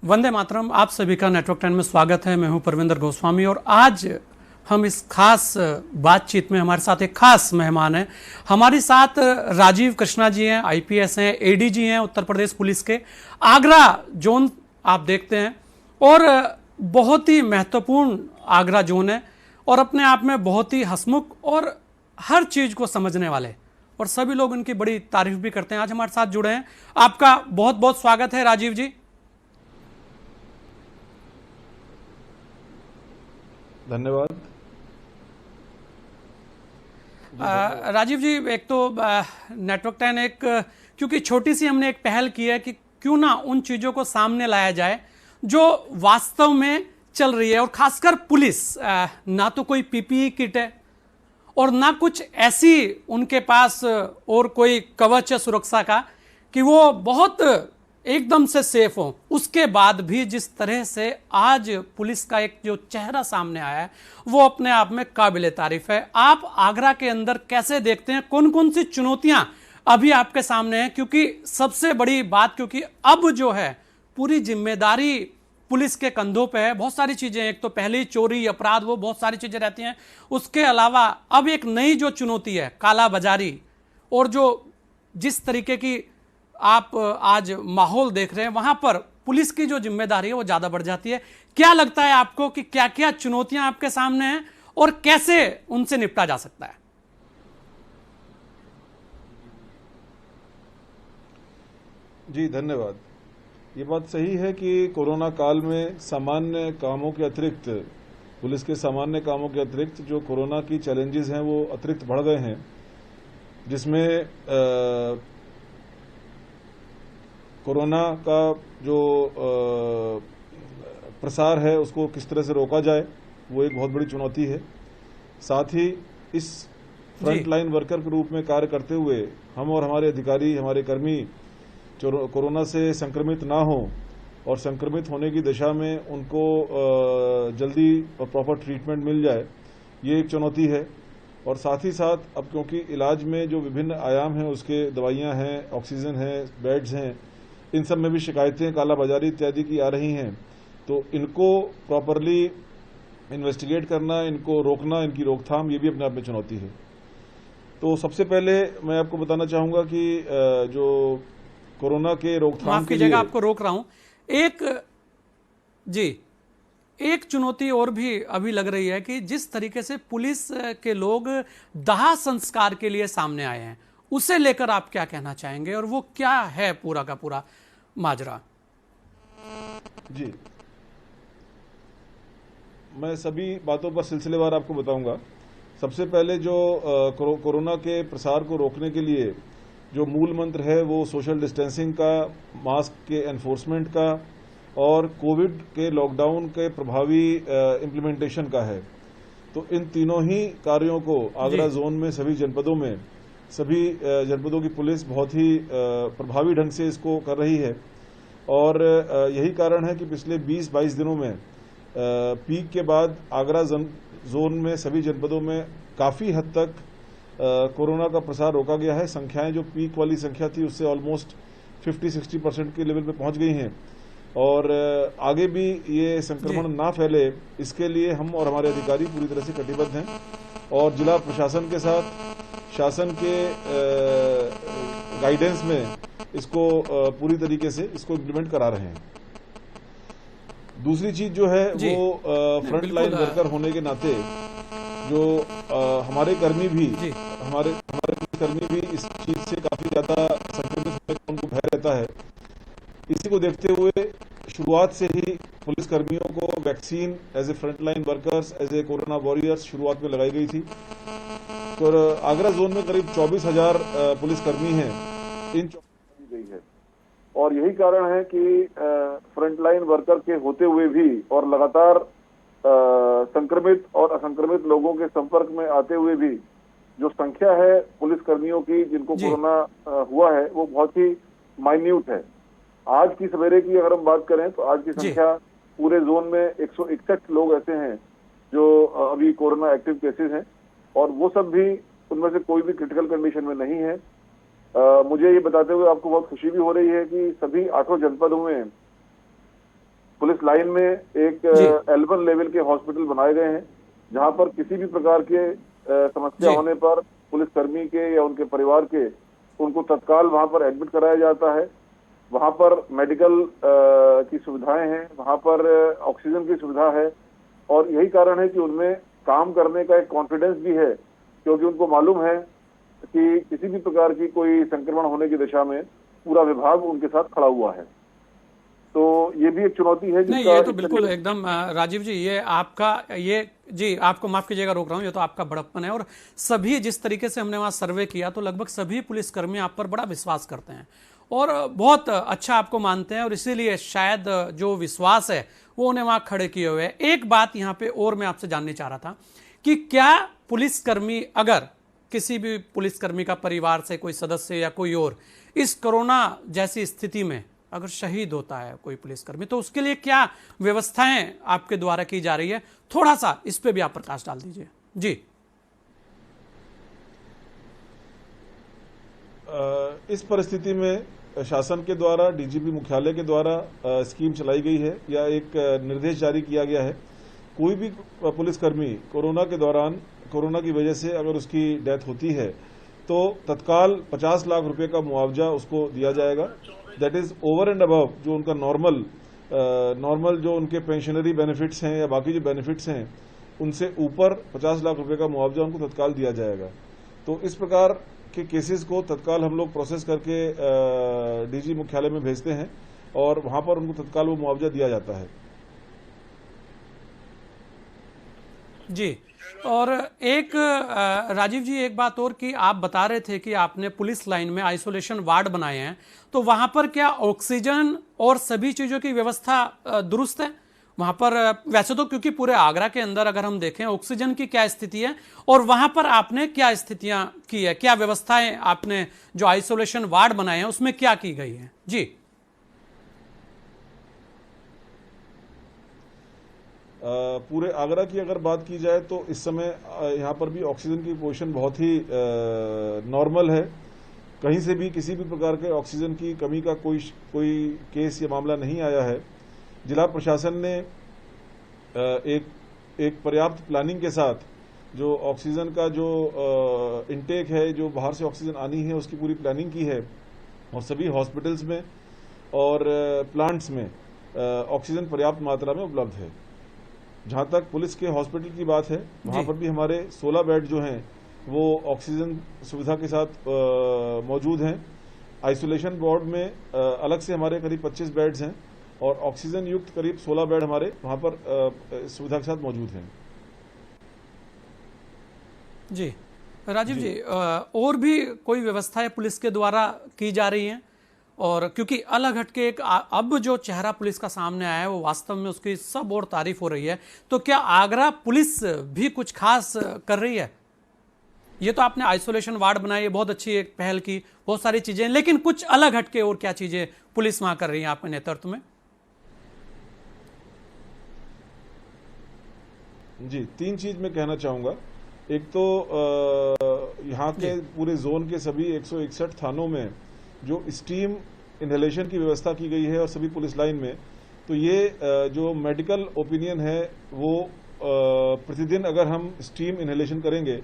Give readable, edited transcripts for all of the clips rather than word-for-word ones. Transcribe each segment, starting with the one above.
वंदे मातरम। आप सभी का नेटवर्क 10 में स्वागत है। मैं हूं परविंदर गोस्वामी और आज हम इस खास बातचीत में हमारे साथ एक खास मेहमान हैं। हमारे साथ राजीव कृष्णा जी हैं, आईपीएस हैं, एडीजी हैं उत्तर प्रदेश पुलिस के। आगरा जोन आप देखते हैं और बहुत ही महत्वपूर्ण आगरा जोन है और अपने आप में बहुत ही हंसमुख और हर चीज को समझने वाले, और सभी लोग उनकी बड़ी तारीफ भी करते हैं। आज हमारे साथ जुड़े हैं। आपका बहुत बहुत स्वागत है राजीव जी। धन्यवाद। राजीव जी, एक तो नेटवर्क 10 एक क्योंकि छोटी सी हमने एक पहल की है कि क्यों ना उन चीजों को सामने लाया जाए जो वास्तव में चल रही है, और खासकर पुलिस ना तो कोई पीपीई किट है और ना कुछ ऐसी उनके पास और कोई कवच है सुरक्षा का कि वो बहुत एकदम से सेफ हो। उसके बाद भी जिस तरह से आज पुलिस का एक जो चेहरा सामने आया है वो अपने आप में काबिले तारीफ है। आप आगरा के अंदर कैसे देखते हैं, कौन कौन सी चुनौतियां अभी आपके सामने हैं? क्योंकि सबसे बड़ी बात, क्योंकि अब जो है पूरी जिम्मेदारी पुलिस के कंधों पे है। बहुत सारी चीजें, एक तो पहले चोरी अपराध वो बहुत सारी चीजें रहती हैं, उसके अलावा अब एक नई जो चुनौती है काला बाजारी, और जो जिस तरीके की आप आज माहौल देख रहे हैं वहां पर पुलिस की जो जिम्मेदारी है वो ज्यादा बढ़ जाती है। क्या लगता है आपको कि क्या क्या चुनौतियां आपके सामने हैं और कैसे उनसे निपटा जा सकता है? जी धन्यवाद। ये बात सही है कि कोरोना काल में सामान्य कामों के अतिरिक्त, पुलिस के सामान्य कामों के अतिरिक्त जो कोरोना की चैलेंजेस हैं वो अतिरिक्त बढ़ गए हैं, जिसमें कोरोना का जो प्रसार है उसको किस तरह से रोका जाए वो एक बहुत बड़ी चुनौती है। साथ ही इस फ्रंट लाइन वर्कर के रूप में कार्य करते हुए हम और हमारे अधिकारी, हमारे कर्मी कोरोना से संक्रमित ना हो और संक्रमित होने की दिशा में उनको जल्दी और प्रॉपर ट्रीटमेंट मिल जाए, ये एक चुनौती है। और साथ ही साथ अब क्योंकि इलाज में जो विभिन्न आयाम हैं, उसके दवाइयां हैं, ऑक्सीजन है, बेड्स हैं, इन सब में भी शिकायतें कालाबाजारी इत्यादि की आ रही हैं, तो इनको प्रॉपरली इन्वेस्टिगेट करना, इनको रोकना, इनकी रोकथाम, ये भी अपने आप में चुनौती है। तो सबसे पहले मैं आपको बताना चाहूंगा कि जो कोरोना के रोकथाम के लिए, जगह आपको रोक रहा हूं, एक चुनौती और भी अभी लग रही है कि जिस तरीके से पुलिस के लोग दाह संस्कार के लिए सामने आए हैं, उसे लेकर आप क्या कहना चाहेंगे और वो क्या है पूरा का पूरा माजरा? जी, मैं सभी बातों पर सिलसिलेवार आपको बताऊंगा। सबसे पहले जो कोरोना के प्रसार को रोकने के लिए जो मूल मंत्र है वो सोशल डिस्टेंसिंग का, मास्क के एनफोर्समेंट का और कोविड के लॉकडाउन के प्रभावी इम्प्लीमेंटेशन का है। तो इन तीनों ही कार्यों को आगरा जोन में सभी जनपदों की पुलिस बहुत ही प्रभावी ढंग से इसको कर रही है। और यही कारण है कि पिछले 20-22 दिनों में पीक के बाद आगरा जोन में सभी जनपदों में काफ़ी हद तक कोरोना का प्रसार रोका गया है। संख्याएं जो पीक वाली संख्या थी उससे ऑलमोस्ट 50-60% के लेवल पे पहुंच गई हैं, और आगे भी ये संक्रमण ना फैले इसके लिए हम और हमारे अधिकारी पूरी तरह से कटिबद्ध हैं और जिला प्रशासन के साथ शासन के गाइडेंस में इसको पूरी तरीके से इसको इम्प्लीमेंट करा रहे हैं। दूसरी चीज जो है वो फ्रंट लाइन वर्कर होने के नाते जो हमारे कर्मी भी हमारे कर्मी भी इस चीज से काफी ज्यादा संक्रमित होने का उनको भय रहता है। इसी को देखते हुए शुरुआत से ही पुलिस कर्मियों को vaccine as a front line workers, as a corona warriors शुरुआत में लगाई गई थी। तो आगरा जोन में करीब 24,000 पुलिसकर्मी हैं, इन दी गई है। और यही कारण है कि फ्रंटलाइन वर्कर के होते हुए भी और लगातार संक्रमित और असंक्रमित लोगों के संपर्क में आते हुए भी जो संख्या है पुलिसकर्मियों की जिनको कोरोना हुआ है वो बहुत ही माइन्यूट है। आज की सवेरे की अगर हम बात करें तो आज की संख्या पूरे जोन में 161 लोग ऐसे हैं जो अभी कोरोना एक्टिव केसेस हैं, और वो सब भी, उनमें से कोई भी क्रिटिकल कंडीशन में नहीं है। मुझे ये बताते हुए आपको बहुत खुशी भी हो रही है कि सभी 8 जनपदों में पुलिस लाइन में एक L1 लेवल के हॉस्पिटल बनाए गए हैं, जहां पर किसी भी प्रकार के समस्या होने पर पुलिसकर्मी के या उनके परिवार के उनको तत्काल वहां पर एडमिट कराया जाता है। वहां पर मेडिकल की सुविधाएं हैं, वहां पर ऑक्सीजन की सुविधा है, और यही कारण है कि उनमें काम करने का एक कॉन्फिडेंस भी है, क्योंकि उनको मालूम है कि किसी भी प्रकार की कोई संक्रमण होने की दिशा में पूरा विभाग उनके साथ खड़ा हुआ है। तो ये भी एक चुनौती है। नहीं, ये तो बिल्कुल एकदम राजीव जी, ये आपका ये जी आपको माफ कीजिएगा रोक रहा हूं, ये तो आपका बड़प्पन है। और सभी जिस तरीके से हमने वहां सर्वे किया तो लगभग सभी पुलिसकर्मी आप पर बड़ा विश्वास करते हैं और बहुत अच्छा आपको मानते हैं, और इसीलिए शायद जो विश्वास है वो उन्हें वहां खड़े किए हुए है। एक बात यहां पे और मैं आपसे जाननी चाह रहा था कि क्या पुलिसकर्मी, अगर किसी भी पुलिसकर्मी का परिवार से कोई सदस्य या कोई और इस कोरोना जैसी स्थिति में अगर शहीद होता है कोई पुलिसकर्मी, तो उसके लिए क्या व्यवस्थाएं आपके द्वारा की जा रही है? थोड़ा सा इस पे भी आप प्रकाश डाल दीजिए जी। इस परिस्थिति में शासन के द्वारा, डीजीपी मुख्यालय के द्वारा स्कीम चलाई गई है या एक निर्देश जारी किया गया है। कोई भी पुलिसकर्मी कोरोना के दौरान, कोरोना की वजह से अगर उसकी डेथ होती है तो तत्काल 50 लाख रुपए का मुआवजा उसको दिया जाएगा। That is over and above जो उनका नॉर्मल जो उनके पेंशनरी बेनिफिट्स हैं या बाकी जो बेनिफिट्स हैं, उनसे ऊपर 50 लाख रुपए का मुआवजा उनको तत्काल दिया जाएगा। तो इस प्रकार के केसेस को तत्काल हम लोग प्रोसेस करके डीजी मुख्यालय में भेजते हैं और वहां पर उनको तत्काल वो मुआवजा दिया जाता है। जी, और एक राजीव जी, एक बात और कि आप बता रहे थे कि आपने पुलिस लाइन में आइसोलेशन वार्ड बनाए हैं, तो वहां पर क्या ऑक्सीजन और सभी चीजों की व्यवस्था दुरुस्त है वहां पर? वैसे तो क्योंकि पूरे आगरा के अंदर अगर हम देखें ऑक्सीजन की क्या स्थिति है, और वहां पर आपने क्या स्थितियां की है, क्या व्यवस्थाएं आपने जो आइसोलेशन वार्ड बनाए हैं उसमें क्या की गई है? जी, पूरे आगरा की अगर बात की जाए तो इस समय यहाँ पर भी ऑक्सीजन की पोजीशन बहुत ही नॉर्मल है। कहीं से भी किसी भी प्रकार के ऑक्सीजन की कमी का कोई केस या मामला नहीं आया है। जिला प्रशासन ने एक पर्याप्त प्लानिंग के साथ जो ऑक्सीजन का जो इनटेक है, जो बाहर से ऑक्सीजन आनी है, उसकी पूरी प्लानिंग की है और सभी हॉस्पिटल्स में और प्लांट्स में ऑक्सीजन पर्याप्त मात्रा में उपलब्ध है। जहां तक पुलिस के हॉस्पिटल की बात है, वहां पर भी हमारे 16 बेड जो हैं वो ऑक्सीजन सुविधा के साथ मौजूद हैं। आइसोलेशन वार्ड में अलग से हमारे करीब 25 बेड्स हैं और ऑक्सीजन युक्त करीब 16 बेड हमारे वहां पर सुविधा के साथ मौजूद हैं। जी राजीव जी, और भी कोई व्यवस्थाएं पुलिस के द्वारा की जा रही हैं? और क्योंकि अलग हटके एक अब जो चेहरा पुलिस का सामने आया है वो वास्तव में उसकी सब और तारीफ हो रही है, तो क्या आगरा पुलिस भी कुछ खास कर रही है? ये तो आपने आइसोलेशन वार्ड बनाई है, बहुत अच्छी एक पहल की, बहुत सारी चीजें, लेकिन कुछ अलग हटके और क्या चीजें पुलिस वहां कर रही है आपके नेतृत्व में? जी, 3 चीज मैं कहना चाहूंगा। एक तो यहाँ के पूरे जोन के सभी 161 थानों में जो स्टीम इनहेलेशन की व्यवस्था की गई है और सभी पुलिस लाइन में, तो ये जो मेडिकल ओपिनियन है वो प्रतिदिन अगर हम स्टीम इनहेलेशन करेंगे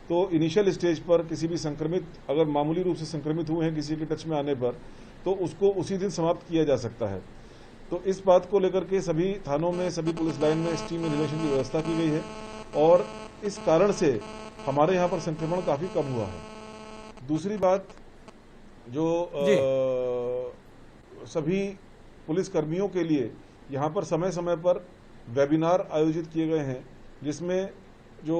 तो इनिशियल स्टेज पर किसी भी संक्रमित, अगर मामूली रूप से संक्रमित हुए हैं किसी के टच में आने पर, तो उसको उसी दिन समाप्त किया जा सकता है। तो इस बात को लेकर के सभी थानों में, सभी पुलिस लाइन में स्टीम इनहेलेशन की व्यवस्था की गई है और इस कारण से हमारे यहाँ पर संक्रमण काफी कम हुआ है। दूसरी बात, जो सभी पुलिस कर्मियों के लिए यहाँ पर समय समय पर वेबिनार आयोजित किए गए हैं, जिसमें जो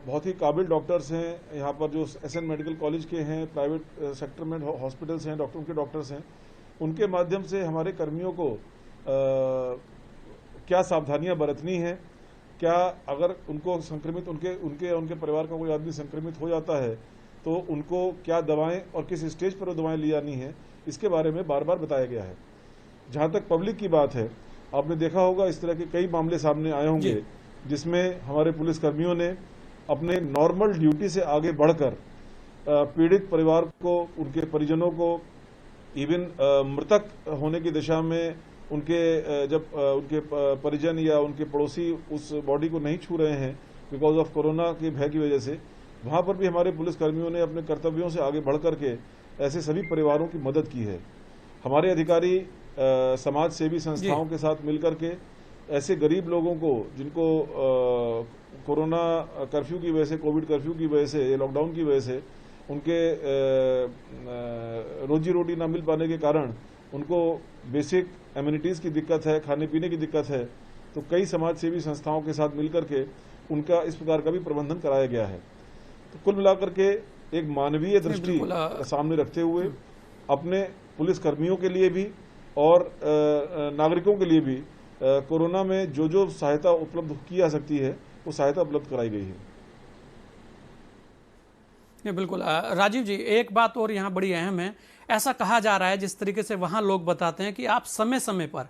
बहुत ही काबिल डॉक्टर्स हैं, यहाँ पर जो एसएन मेडिकल कॉलेज के हैं, प्राइवेट सेक्टर में हॉस्पिटल्स हैं, उनके डॉक्टर्स हैं, उनके माध्यम से हमारे कर्मियों को क्या सावधानियां बरतनी है, क्या अगर उनको संक्रमित, उनके परिवार का कोई आदमी संक्रमित हो जाता है तो उनको क्या दवाएं और किस स्टेज पर वो दवाएं ली जानी है, इसके बारे में बार बार बताया गया है। जहां तक पब्लिक की बात है, आपने देखा होगा इस तरह के कई मामले सामने आए होंगे जिसमें हमारे पुलिस कर्मियों ने अपने नॉर्मल ड्यूटी से आगे बढ़कर पीड़ित परिवार को, उनके परिजनों को, इवन मृतक होने की दिशा में उनके परिजन या उनके पड़ोसी उस बॉडी को नहीं छू रहे हैं बिकॉज ऑफ कोरोना के भय की वजह से, वहां पर भी हमारे पुलिस कर्मियों ने अपने कर्तव्यों से आगे बढ़ करके ऐसे सभी परिवारों की मदद की है। हमारे अधिकारी समाज सेवी संस्थाओं के साथ मिलकर के ऐसे गरीब लोगों को जिनको कोरोना कर्फ्यू की वजह से, कोविड कर्फ्यू की वजह से, लॉकडाउन की वजह से उनके रोजी रोटी ना मिल पाने के कारण उनको बेसिक एमिनिटीज की दिक्कत है, खाने पीने की दिक्कत है, तो कई समाज सेवी संस्थाओं के साथ मिलकर के उनका इस प्रकार का भी प्रबंधन कराया गया है। तो कुल मिलाकर के एक मानवीय दृष्टि सामने रखते हुए अपने पुलिस कर्मियों के लिए भी और नागरिकों के लिए भी कोरोना में जो जो सहायता उपलब्ध की जा सकती है वो सहायता उपलब्ध कराई गई है। ये बिल्कुल राजीव जी, एक बात और यहाँ बड़ी अहम है। ऐसा कहा जा रहा है, जिस तरीके से वहाँ लोग बताते हैं कि आप समय समय पर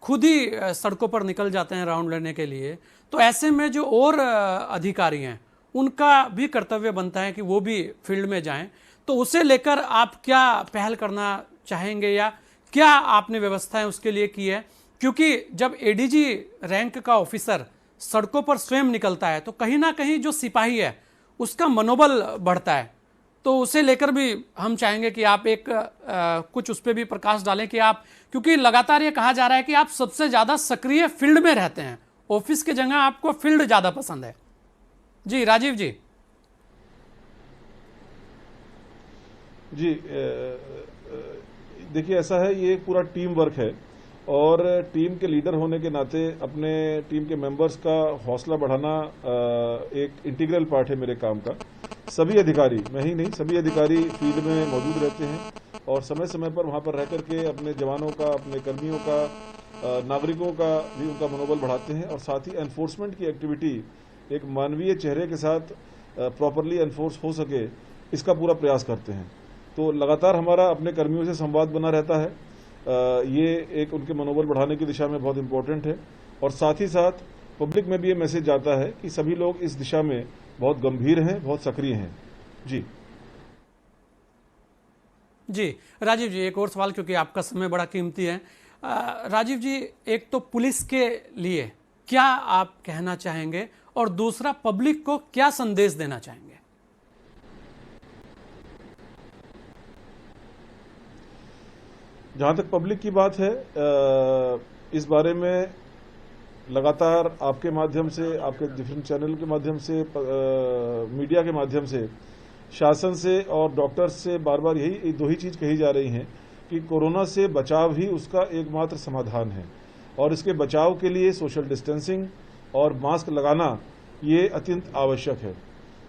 खुद ही सड़कों पर निकल जाते हैं राउंड लेने के लिए, तो ऐसे में जो और अधिकारी हैं उनका भी कर्तव्य बनता है कि वो भी फील्ड में जाएं। तो उसे लेकर आप क्या पहल करना चाहेंगे या क्या आपने व्यवस्थाएं उसके लिए की है? क्योंकि जब एडीजी रैंक का ऑफिसर सड़कों पर स्वयं निकलता है तो कहीं ना कहीं जो सिपाही है उसका मनोबल बढ़ता है। तो उसे लेकर भी हम चाहेंगे कि आप एक कुछ उस पर भी प्रकाश डालें कि आप, क्योंकि लगातार ये कहा जा रहा है कि आप सबसे ज्यादा सक्रिय फील्ड में रहते हैं, ऑफिस की जगह आपको फील्ड ज्यादा पसंद है। जी राजीव जी। जी देखिए, ऐसा है, ये पूरा टीम वर्क है और टीम के लीडर होने के नाते अपने टीम के मेंबर्स का हौसला बढ़ाना एक इंटीग्रल पार्ट है मेरे काम का। सभी अधिकारी, मैं ही नहीं, सभी अधिकारी फील्ड में मौजूद रहते हैं और समय समय पर वहां पर रह करके अपने जवानों का, अपने कर्मियों का, नागरिकों का भी उनका मनोबल बढ़ाते हैं और साथ ही एनफोर्समेंट की एक्टिविटी एक मानवीय चेहरे के साथ प्रॉपरली एनफोर्स हो सके, इसका पूरा प्रयास करते हैं। तो लगातार हमारा अपने कर्मियों से संवाद बना रहता है। ये एक उनके मनोबल बढ़ाने की दिशा में बहुत इंपॉर्टेंट है और साथ ही साथ पब्लिक में भी ये मैसेज जाता है कि सभी लोग इस दिशा में बहुत गंभीर हैं, बहुत सक्रिय हैं। जी जी राजीव जी, एक और सवाल, क्योंकि आपका समय बड़ा कीमती है। राजीव जी, एक तो पुलिस के लिए क्या आप कहना चाहेंगे और दूसरा पब्लिक को क्या संदेश देना चाहेंगे? जहां तक पब्लिक की बात है, इस बारे में लगातार आपके माध्यम से, आपके डिफरेंट चैनल के माध्यम से, मीडिया के माध्यम से, शासन से और डॉक्टर्स से बार बार यही दो ही चीज कही जा रही हैं कि कोरोना से बचाव ही उसका एकमात्र समाधान है और इसके बचाव के लिए सोशल डिस्टेंसिंग और मास्क लगाना ये अत्यंत आवश्यक है।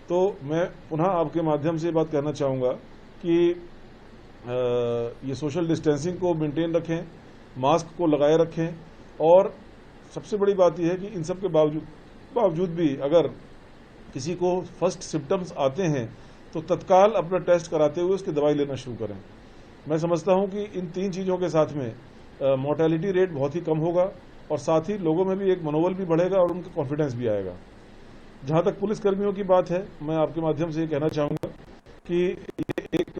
तो मैं पुनः आपके माध्यम से बात कहना चाहूँगा कि ये सोशल डिस्टेंसिंग को मेंटेन रखें, मास्क को लगाए रखें और सबसे बड़ी बात यह है कि इन सब के बावजूद भी अगर किसी को फर्स्ट सिम्टम्स आते हैं तो तत्काल अपना टेस्ट कराते हुए उसकी दवाई लेना शुरू करें। मैं समझता हूं कि इन तीन चीज़ों के साथ में मोर्टेलिटी रेट बहुत ही कम होगा और साथ ही लोगों में भी एक मनोबल भी बढ़ेगा और उनका कॉन्फिडेंस भी आएगा। जहां तक पुलिस कर्मियों की बात है, मैं आपके माध्यम से ये कहना चाहूँगा कि ये एक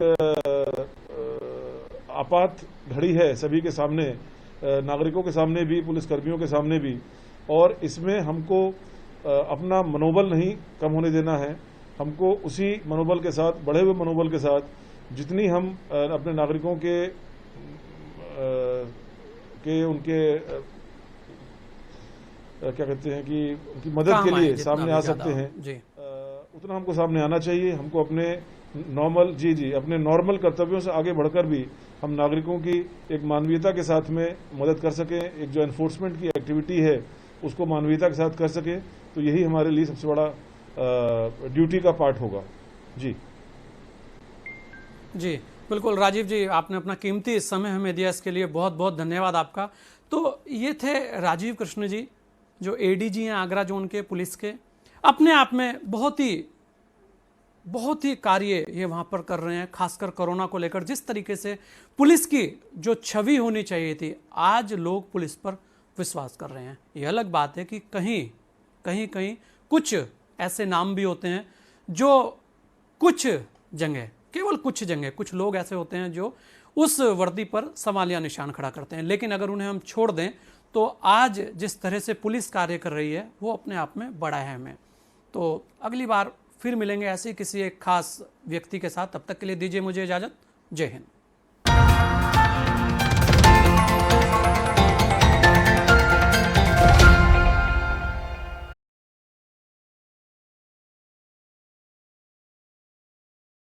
आपात घड़ी है सभी के सामने, नागरिकों के सामने भी, पुलिस कर्मियों के सामने भी, और इसमें हमको अपना मनोबल नहीं कम होने देना है। हमको उसी मनोबल के साथ, बढ़े हुए मनोबल के साथ जितनी हम अपने नागरिकों के उनके क्या कहते हैं कि उनकी मदद के लिए सामने आ सकते हैं, उतना हमको सामने आना चाहिए। हमको अपने अपने नॉर्मल कर्तव्यों से आगे बढ़कर भी हम नागरिकों की एक मानवीयता के साथ में मदद कर सकें, एक जो एनफोर्समेंट की एक्टिविटी है उसको मानवीयता के साथ कर सकें, तो यही हमारे लिए सबसे बड़ा ड्यूटी का पार्ट होगा। जी जी बिल्कुल राजीव जी, आपने अपना कीमती समय हमें दिया, इसके लिए बहुत बहुत धन्यवाद आपका। तो ये थे राजीव कृष्ण जी, जो एडीजी हैं आगरा जोन के पुलिस के। अपने आप में बहुत ही कार्य ये वहाँ पर कर रहे हैं, खासकर कोरोना को लेकर। जिस तरीके से पुलिस की जो छवि होनी चाहिए थी, आज लोग पुलिस पर विश्वास कर रहे हैं। ये अलग बात है कि कहीं कुछ ऐसे नाम भी होते हैं जो कुछ जगह, केवल कुछ जगह, कुछ लोग ऐसे होते हैं जो उस वर्दी पर सवालिया निशान खड़ा करते हैं। लेकिन अगर उन्हें हम छोड़ दें तो आज जिस तरह से पुलिस कार्य कर रही है वो अपने आप में बड़ा अहम है। तो अगली बार फिर मिलेंगे ऐसे किसी एक खास व्यक्ति के साथ। तब तक के लिए दीजिए मुझे इजाज़त। जय हिंद।